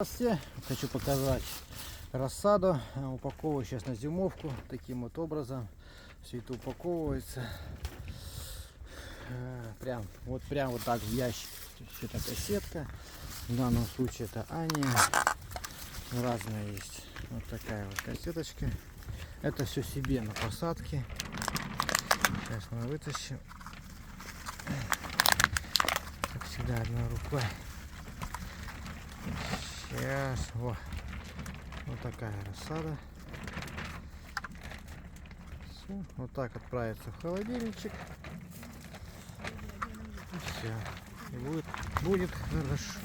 Здравствуйте! Хочу показать рассаду. Упаковываю сейчас на зимовку. Таким вот образом все это упаковывается. Прям вот так в ящик. Все такая сетка. В данном случае это Ани. Разная есть. Вот такая вот кассеточка. Это все себе на посадке. Сейчас мы вытащим. Как всегда, одной рукой. Сейчас, вот такая рассада. Все, вот так отправится в холодильничек. И все. И будет хорошо.